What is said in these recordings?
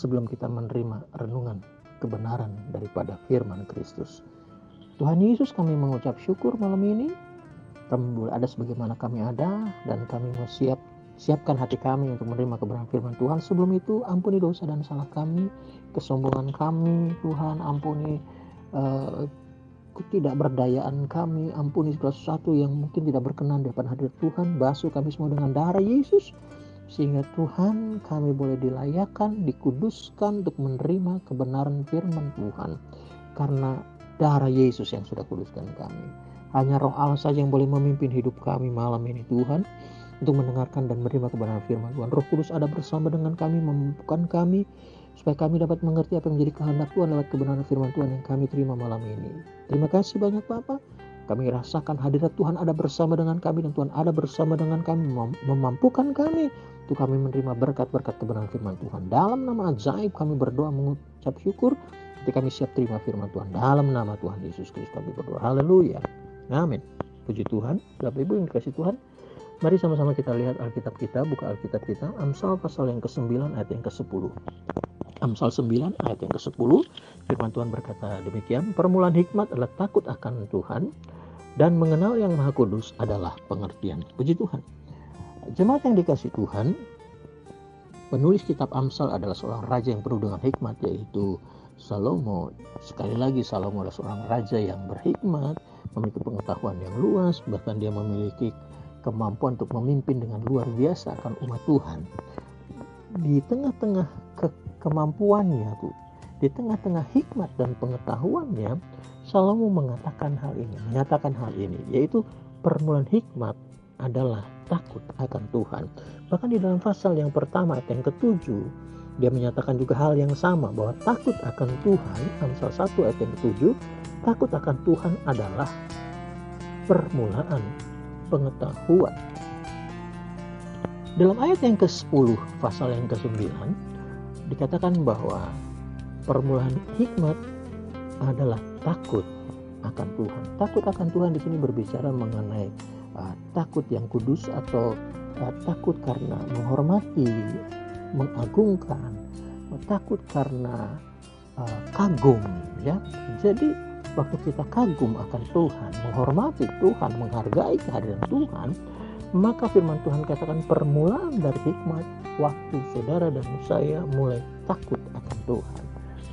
sebelum kita menerima renungan kebenaran daripada firman Kristus. Tuhan Yesus, kami mengucap syukur malam ini. Kami boleh ada sebagaimana kami ada, dan kami mau siapkan hati kami untuk menerima kebenaran firman Tuhan. Sebelum itu, ampuni dosa dan salah kami, kesombongan kami, Tuhan. Ampuni ketidakberdayaan kami, ampuni segala sesuatu yang mungkin tidak berkenan di depan hadirat Tuhan. Basuh kami semua dengan darah Yesus, sehingga Tuhan kami boleh dilayakkan, dikuduskan untuk menerima kebenaran firman Tuhan. Karena darah Yesus yang sudah kuduskan kami. Hanya Roh Allah saja yang boleh memimpin hidup kami malam ini Tuhan, untuk mendengarkan dan menerima kebenaran firman Tuhan. Roh Kudus ada bersama dengan kami, memampukan kami supaya kami dapat mengerti apa yang menjadi kehendak Tuhan lewat kebenaran firman Tuhan yang kami terima malam ini. Terima kasih banyak Bapa. Kami rasakan hadirat Tuhan ada bersama dengan kami, dan Tuhan ada bersama dengan kami, memampukan kami untuk kami menerima berkat-berkat kebenaran firman Tuhan. Dalam nama ajaib kami berdoa mengucap syukur, ketika kami siap terima firman Tuhan. Dalam nama Tuhan Yesus Kristus kami berdoa. Haleluya. Amin. Puji Tuhan. Bapak Ibu yang dikasihi Tuhan, mari sama-sama kita lihat Alkitab kita, buka Alkitab kita, Amsal pasal yang ke-9 ayat yang ke-10. Amsal 9 ayat yang ke-10, firman Tuhan berkata demikian, permulaan hikmat adalah takut akan Tuhan, dan mengenal yang Maha Kudus adalah pengertian. Puji Tuhan. Jemaat yang dikasihi Tuhan, penulis kitab Amsal adalah seorang raja yang penuh dengan hikmat, yaitu Salomo. Sekali lagi, Salomo adalah seorang raja yang berhikmat, memiliki pengetahuan yang luas, bahkan dia memiliki kemampuan untuk memimpin dengan luar biasa akan umat Tuhan. Di tengah-tengah kemampuannya, di tengah-tengah hikmat dan pengetahuannya, Salomo menyatakan hal ini, yaitu permulaan hikmat adalah takut akan Tuhan. Bahkan di dalam pasal yang pertama ayat yang ke-7, dia menyatakan juga hal yang sama, bahwa takut akan Tuhan, Amsal 1 ayat yang ke-7, takut akan Tuhan adalah permulaan pengetahuan. Dalam ayat yang ke-10, pasal yang ke-9, dikatakan bahwa permulaan hikmat adalah takut akan Tuhan. Takut akan Tuhan di sini berbicara mengenai takut yang kudus, atau takut karena menghormati, mengagungkan, takut karena kagum, ya. Jadi waktu kita kagum akan Tuhan, menghormati Tuhan, menghargai kehadiran Tuhan, maka firman Tuhan katakan permulaan dari hikmat waktu saudara dan saya mulai takut akan Tuhan,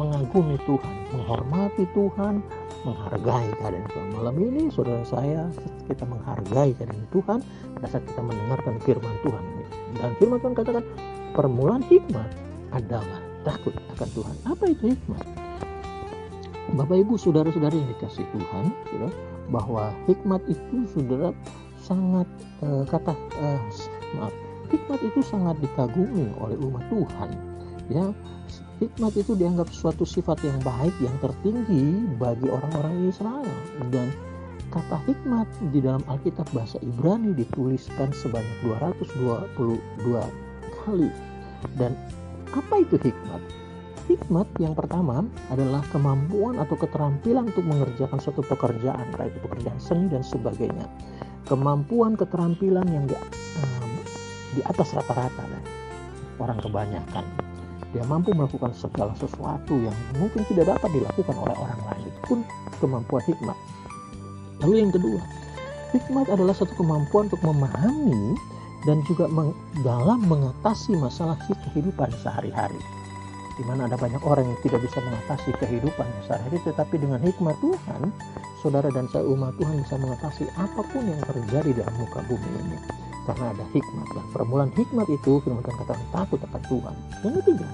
mengagumi Tuhan, menghormati Tuhan, menghargai kehadiran Tuhan. Malam ini saudara saya, kita menghargai kehadiran Tuhan pada saat kita mendengarkan firman Tuhan. Dan firman Tuhan katakan permulaan hikmat adalah takut akan Tuhan. Apa itu hikmat? Bapak Ibu saudara-saudari yang dikasihi Tuhan, saudara, bahwa hikmat itu saudara sangat hikmat itu sangat dikagumi oleh umat Tuhan, ya. Hikmat itu dianggap suatu sifat yang baik, yang tertinggi bagi orang-orang Israel. Dan kata hikmat di dalam Alkitab bahasa Ibrani dituliskan sebanyak 222 kali. Dan apa itu hikmat? Hikmat yang pertama adalah kemampuan atau keterampilan untuk mengerjakan suatu pekerjaan, baik itu pekerjaan seni dan sebagainya. Kemampuan, keterampilan yang di atas rata-rata orang kebanyakan. Dia mampu melakukan segala sesuatu yang mungkin tidak dapat dilakukan oleh orang lain. Itu pun kemampuan hikmat. Lalu yang kedua, hikmat adalah satu kemampuan untuk memahami dan juga dalam mengatasi masalah kehidupan sehari-hari. Di mana ada banyak orang yang tidak bisa mengatasi kehidupan sehari-hari, tetapi dengan hikmat Tuhan, saudara dan saya umat Tuhan bisa mengatasi apapun yang terjadi dalam muka bumi ini. Karena ada hikmat. Dan permulaan hikmat itu firman Tuhan katakan takut akan Tuhan. Yang ketiga,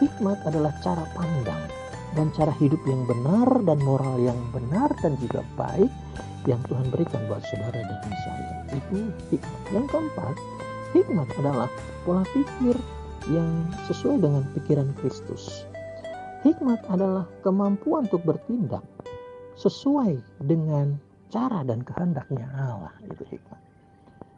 hikmat adalah cara pandang dan cara hidup yang benar dan moral yang benar dan juga baik yang Tuhan berikan buat saudara dan saya. Itu hikmat. Yang keempat, hikmat adalah pola pikir yang sesuai dengan pikiran Kristus. Hikmat adalah kemampuan untuk bertindak sesuai dengan cara dan kehendaknya Allah. Itu hikmat.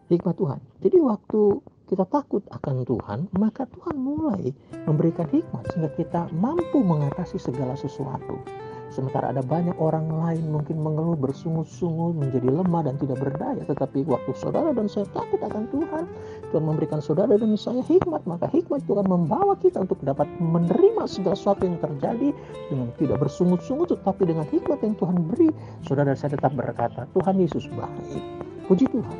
Hikmat Tuhan. Jadi waktu kita takut akan Tuhan, maka Tuhan mulai memberikan hikmat sehingga kita mampu mengatasi segala sesuatu. Sementara ada banyak orang lain mungkin mengeluh, bersungut-sungut, menjadi lemah dan tidak berdaya. Tetapi waktu saudara dan saya takut akan Tuhan, Tuhan memberikan saudara dan saya hikmat, maka hikmat Tuhan membawa kita untuk dapat menerima segala sesuatu yang terjadi dengan tidak bersungut-sungut, tetapi dengan hikmat yang Tuhan beri, saudara dan saya tetap berkata, Tuhan Yesus baik. Puji Tuhan.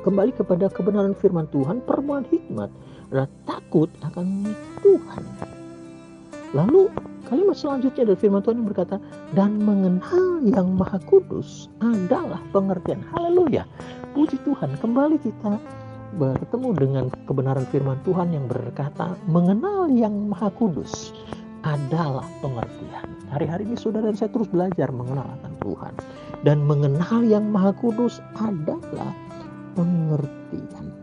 Kembali kepada kebenaran firman Tuhan, permohonan hikmat adalah takut akan Tuhan. Lalu kalimat selanjutnya dari firman Tuhan yang berkata, dan mengenal yang Maha Kudus adalah pengertian. Haleluya. Puji Tuhan. Kembali kita bertemu dengan kebenaran firman Tuhan yang berkata, mengenal yang Maha Kudus adalah pengertian. Hari-hari ini saudara dan saya terus belajar mengenal akan Tuhan. Dan mengenal yang Maha Kudus adalah pengertian.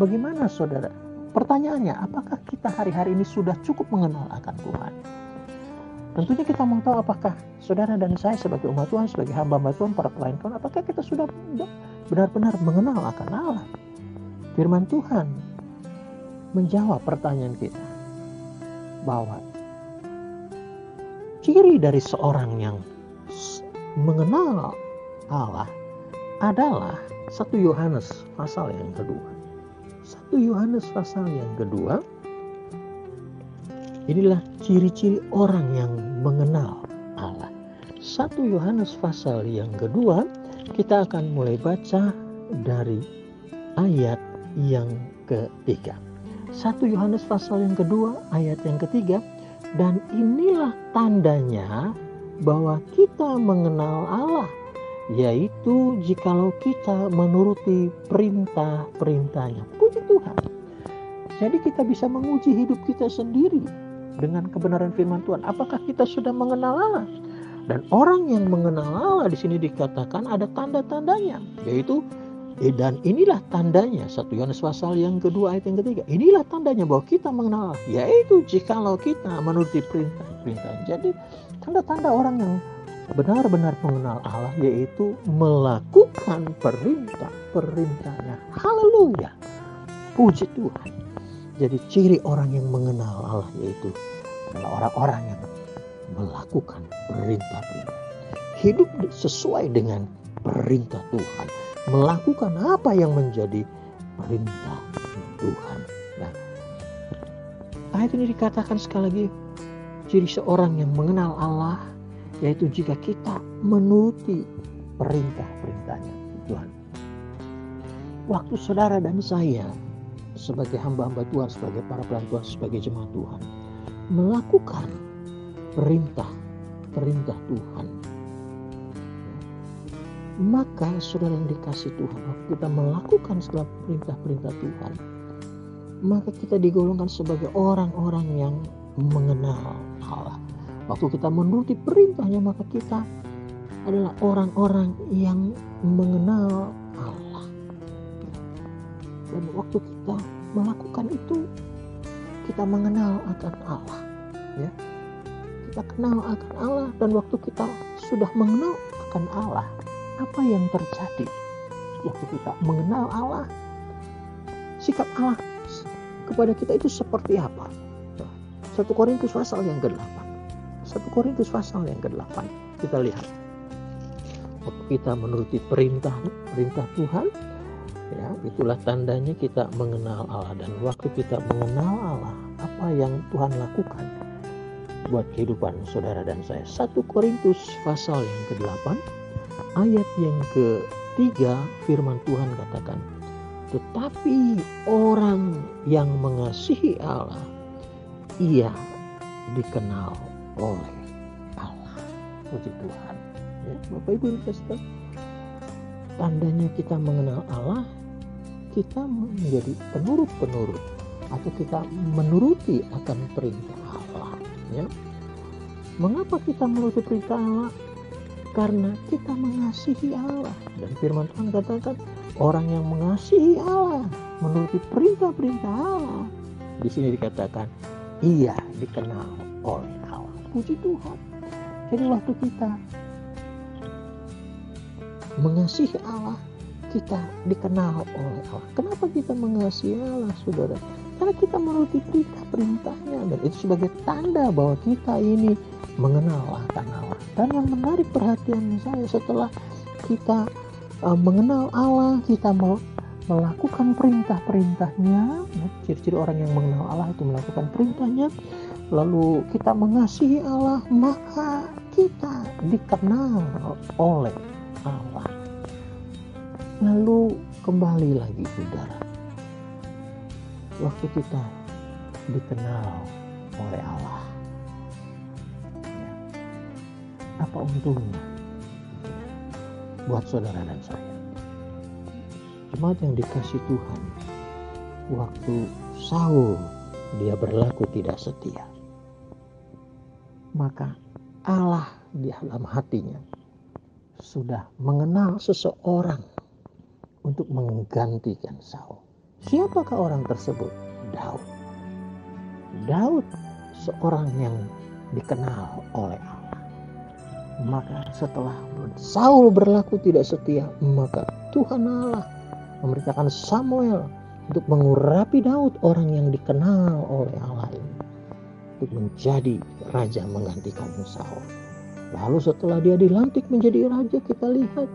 Bagaimana saudara? Pertanyaannya, apakah kita hari-hari ini sudah cukup mengenal akan Tuhan? Tentunya kita mau tahu apakah saudara dan saya sebagai umat Tuhan, sebagai hamba-hamba Tuhan, para pelayan Tuhan, apakah kita sudah benar-benar mengenal akan Allah? Firman Tuhan menjawab pertanyaan kita bahwa ciri dari seorang yang mengenal Allah adalah 1 Yohanes pasal yang kedua. 1 Yohanes pasal yang kedua, inilah ciri-ciri orang yang mengenal Allah. 1 Yohanes pasal yang kedua, kita akan mulai baca dari ayat yang ketiga. 1 Yohanes pasal yang kedua, ayat yang ketiga, dan inilah tandanya bahwa kita mengenal Allah, yaitu jikalau kita menuruti perintah-perintahnya. Puji Tuhan. Jadi kita bisa menguji hidup kita sendiri dengan kebenaran firman Tuhan. Apakah kita sudah mengenal Allah? Dan orang yang mengenal Allah di sini dikatakan ada tanda-tandanya, yaitu dan inilah tandanya, 1 Yohanes pasal yang kedua ayat yang ketiga. Inilah tandanya bahwa kita mengenal Allah, yaitu jikalau kita menuruti perintah-perintahnya. Jadi tanda-tanda orang yang benar-benar mengenal Allah yaitu melakukan perintah-perintahnya. Haleluya. Puji Tuhan. Jadi ciri orang yang mengenal Allah yaitu adalah orang-orang yang melakukan perintah-perintah. Hidup sesuai dengan perintah Tuhan. Melakukan apa yang menjadi perintah Tuhan. Nah, ayat ini dikatakan sekali lagi, ciri seorang yang mengenal Allah yaitu jika kita menuruti perintah-perintahnya Tuhan. Waktu saudara dan saya sebagai hamba-hamba Tuhan, sebagai para pelayan Tuhan, sebagai jemaat Tuhan melakukan perintah Tuhan, maka saudara yang dikasih Tuhan, waktu kita melakukan segala perintah-perintah Tuhan, maka kita digolongkan sebagai orang-orang yang mengenal Allah. Waktu kita menuruti perintahnya, maka kita adalah orang-orang yang mengenal Allah. Dan waktu kita melakukan itu, kita mengenal akan Allah. Ya, kita kenal akan Allah, dan waktu kita sudah mengenal akan Allah, apa yang terjadi? Waktu kita mengenal Allah, sikap Allah kepada kita itu seperti apa? 1 Korintus pasal yang ke-8. 1 Korintus pasal yang ke-8, kita lihat waktu kita menuruti perintah Tuhan, ya, itulah tandanya kita mengenal Allah. Dan waktu kita mengenal Allah, apa yang Tuhan lakukan buat kehidupan saudara dan saya. 1 Korintus pasal yang ke-8 ayat yang ke-3, firman Tuhan katakan, tetapi orang yang mengasihi Allah, ia dikenal oleh Allah. Puji Tuhan. Ya, Bapak Ibu dikasih, tandanya kita mengenal Allah, kita menjadi penurut atau kita menuruti akan perintah Allah. Ya. Mengapa kita menuruti perintah Allah? Karena kita mengasihi Allah. Dan firman Tuhan katakan, orang yang mengasihi Allah, menuruti perintah-perintah Allah, di sini dikatakan ia dikenal oleh Allah. Puji Tuhan. Jadi waktu kita mengasihi Allah, kita dikenal oleh Allah. Kenapa kita mengasihi Allah, saudara? Karena kita menuruti perintah-perintahnya, dan itu sebagai tanda bahwa kita ini mengenal akan Allah. Dan yang menarik perhatian saya, setelah kita mengenal Allah, kita melakukan perintah-perintahnya. Ciri-ciri orang yang mengenal Allah itu melakukan perintahnya. Lalu kita mengasihi Allah, maka kita dikenal oleh Allah. Lalu kembali lagi, saudara, waktu kita dikenal oleh Allah, apa untungnya buat saudara dan saya? Jemaat yang dikasih Tuhan, waktu Saul dia berlaku tidak setia, maka Allah di dalam hatinya sudah mengenal seseorang untuk menggantikan Saul. Siapakah orang tersebut? Daud. Daud seorang yang dikenal oleh Allah. Maka setelah Saul berlaku tidak setia, maka Tuhan Allah memerintahkan Samuel untuk mengurapi Daud, orang yang dikenal oleh Allah ini, untuk menjadi raja menggantikan Saul. Lalu setelah dia dilantik menjadi raja, kita lihat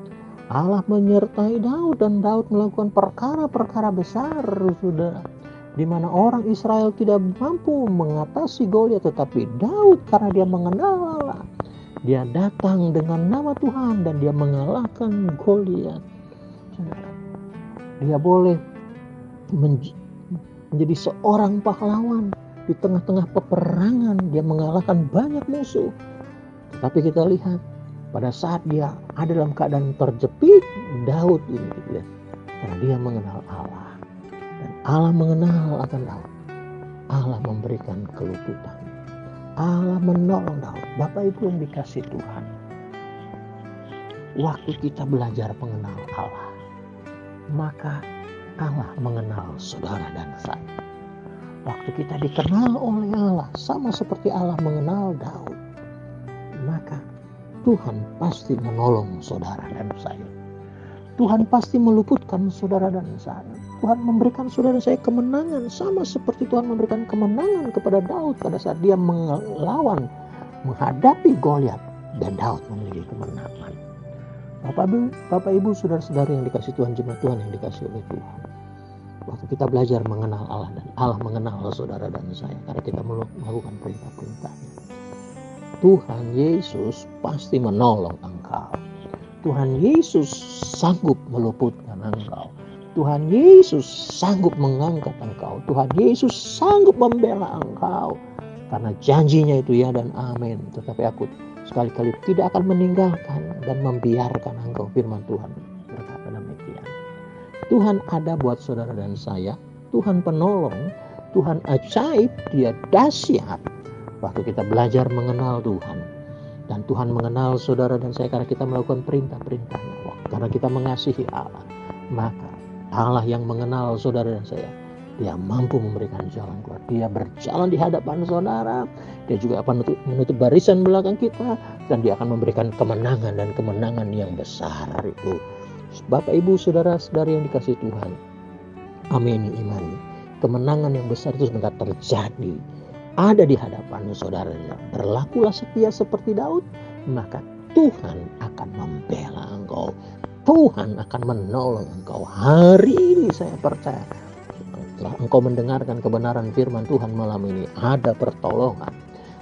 Allah menyertai Daud, dan Daud melakukan perkara-perkara besar, saudara, di mana orang Israel tidak mampu mengatasi Goliat, tetapi Daud karena dia mengenal Allah, dia datang dengan nama Tuhan dan dia mengalahkan Goliat. Dia boleh menjadi seorang pahlawan di tengah-tengah peperangan, dia mengalahkan banyak musuh. Tapi kita lihat pada saat dia ada dalam keadaan terjepit, Daud ini gitu ya, karena dia mengenal Allah dan Allah mengenal akan Daud, Allah memberikan keluputan, Allah menolong Daud. Bapak Ibu yang dikasih Tuhan, waktu kita belajar mengenal Allah, maka Allah mengenal saudara dan saya. Waktu kita dikenal oleh Allah, sama seperti Allah mengenal Daud, maka Tuhan pasti menolong saudara dan saya. Tuhan pasti meluputkan saudara dan saya. Tuhan memberikan saudara saya kemenangan, sama seperti Tuhan memberikan kemenangan kepada Daud pada saat dia melawan, menghadapi Goliat, dan Daud memiliki kemenangan. Bapak Ibu, saudara-saudari yang dikasih Tuhan, jemaat Tuhan yang dikasih oleh Tuhan, waktu kita belajar mengenal Allah dan Allah mengenal saudara dan saya, karena kita melakukan perintah-perintahnya, Tuhan Yesus pasti menolong engkau. Tuhan Yesus sanggup meluputkan engkau. Tuhan Yesus sanggup mengangkat engkau. Tuhan Yesus sanggup membela engkau. Karena janjinya itu ya dan amin. Tetapi aku sekali-kali tidak akan meninggalkan dan membiarkan engkau. Firman Tuhan berkata demikian. Tuhan ada buat saudara dan saya. Tuhan penolong. Tuhan ajaib. Dia dahsyat. Waktu kita belajar mengenal Tuhan, dan Tuhan mengenal saudara dan saya karena kita melakukan perintah-perintahnya, karena kita mengasihi Allah, maka Allah yang mengenal saudara dan saya, dia mampu memberikan jalan keluar. Dia berjalan di hadapan saudara, dia juga akan menutup barisan belakang kita, dan dia akan memberikan kemenangan dan kemenangan yang besar itu. Bapak Ibu saudara-saudari yang dikasih Tuhan, amin imani, kemenangan yang besar itu sebentar terjadi, ada di hadapan saudara. Berlakulah setia seperti Daud, maka Tuhan akan membela engkau. Tuhan akan menolong engkau. Hari ini saya percaya, setelah engkau mendengarkan kebenaran firman Tuhan malam ini, ada pertolongan.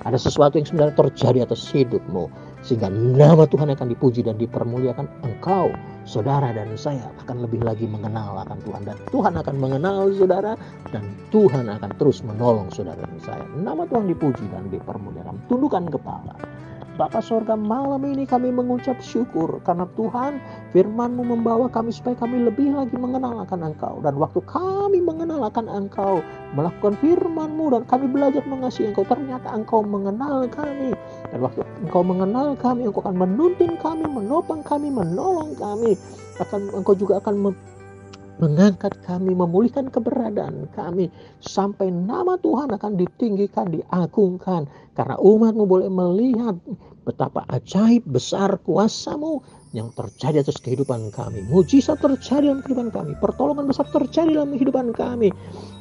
Ada sesuatu yang sebenarnya terjadi atas hidupmu, sehingga nama Tuhan akan dipuji dan dipermuliakan. Engkau, saudara dan saya akan lebih lagi mengenal akan Tuhan, dan Tuhan akan mengenal saudara, dan Tuhan akan terus menolong saudara dan saya. Nama Tuhan dipuji dan dipermuliakan. Tundukkan kepala. Bapa sorga, malam ini kami mengucap syukur karena Tuhan, firman-Mu membawa kami supaya kami lebih lagi mengenal akan Engkau. Dan waktu kami mengenal akan Engkau, melakukan firman-Mu dan kami belajar mengasihi Engkau, ternyata Engkau mengenal kami. Dan waktu Engkau mengenal kami, Engkau akan menuntun kami, menopang kami, menolong kami. Engkau juga akan mengangkat kami, memulihkan keberadaan kami, sampai nama Tuhan akan ditinggikan, diagungkan, karena umat-Mu boleh melihat betapa ajaib besar kuasa-Mu yang terjadi atas kehidupan kami. Mujizat terjadi dalam kehidupan kami. Pertolongan besar terjadi dalam kehidupan kami.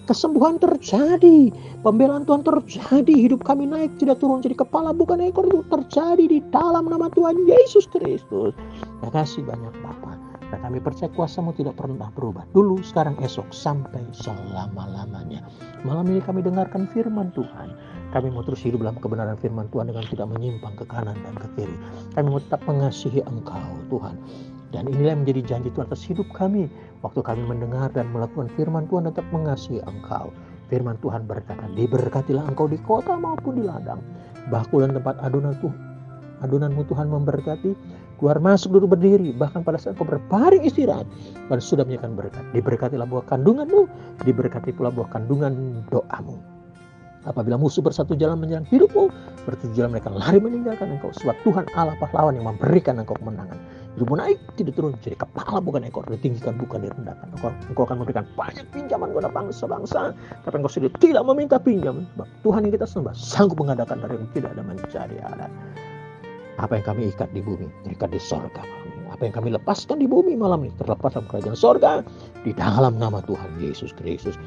Kesembuhan terjadi. Pembelaan Tuhan terjadi. Hidup kami naik tidak turun jadi kepala bukan ekor. Itu terjadi di dalam nama Tuhan Yesus Kristus. Terima kasih banyak Bapa. Dan kami percaya kuasa-Mu tidak pernah berubah. Dulu, sekarang, esok, sampai selama-lamanya. Malam ini kami dengarkan firman Tuhan. Kami mau terus hidup dalam kebenaran firman Tuhan dengan tidak menyimpang ke kanan dan ke kiri. Kami mau tetap mengasihi Engkau Tuhan. Dan inilah yang menjadi janji Tuhan atas hidup kami. Waktu kami mendengar dan melakukan firman Tuhan tetap mengasihi Engkau. Firman Tuhan berkata, diberkatilah Engkau di kota maupun di ladang. Bakul dan tempat adonanmu Tuhan memberkati. Keluar masuk duduk berdiri. Bahkan pada saat Engkau berbaring istirahat. Pada sudah menyatakan berkat. Diberkatilah buah kandunganmu. Diberkati pula buah kandungan doamu. Apabila musuh bersatu jalan menyerang hidupmu, bertujuh jalan mereka lari meninggalkan engkau. Sebab Tuhan Allah pahlawan yang memberikan engkau kemenangan. Hidupmu naik, tidak turun. Jadi kepala bukan ekor, ditinggikan bukan direndahkan. Engkau akan memberikan banyak pinjaman kepada bangsa-bangsa. Tapi engkau sendiri tidak meminta pinjam. Sebab Tuhan yang kita sembah sanggup mengadakan dari yang tidak ada mencari ada. Apa yang kami ikat di bumi, terikat di sorga malam ini. Apa yang kami lepaskan di bumi malam ini, terlepas dalam kerajaan sorga. Di dalam nama Tuhan Yesus Kristus.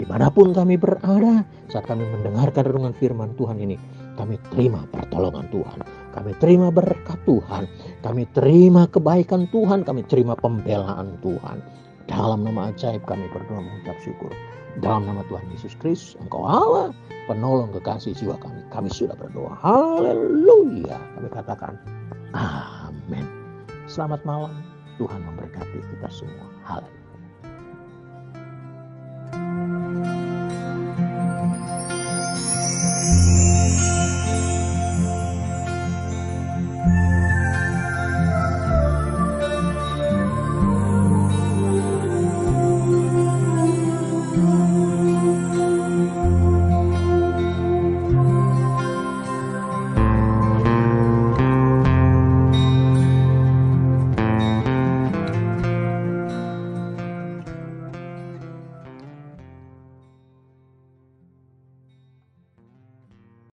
Dimanapun kami berada, saat kami mendengarkan renungan firman Tuhan ini, kami terima pertolongan Tuhan. Kami terima berkat Tuhan. Kami terima kebaikan Tuhan. Kami terima pembelaan Tuhan. Dalam nama ajaib kami berdoa mengucap syukur. Dalam nama Tuhan Yesus Kristus, Engkau Allah, penolong kekasih jiwa kami. Kami sudah berdoa. Haleluya. Kami katakan, amin. Selamat malam. Tuhan memberkati kita semua. Haleluya.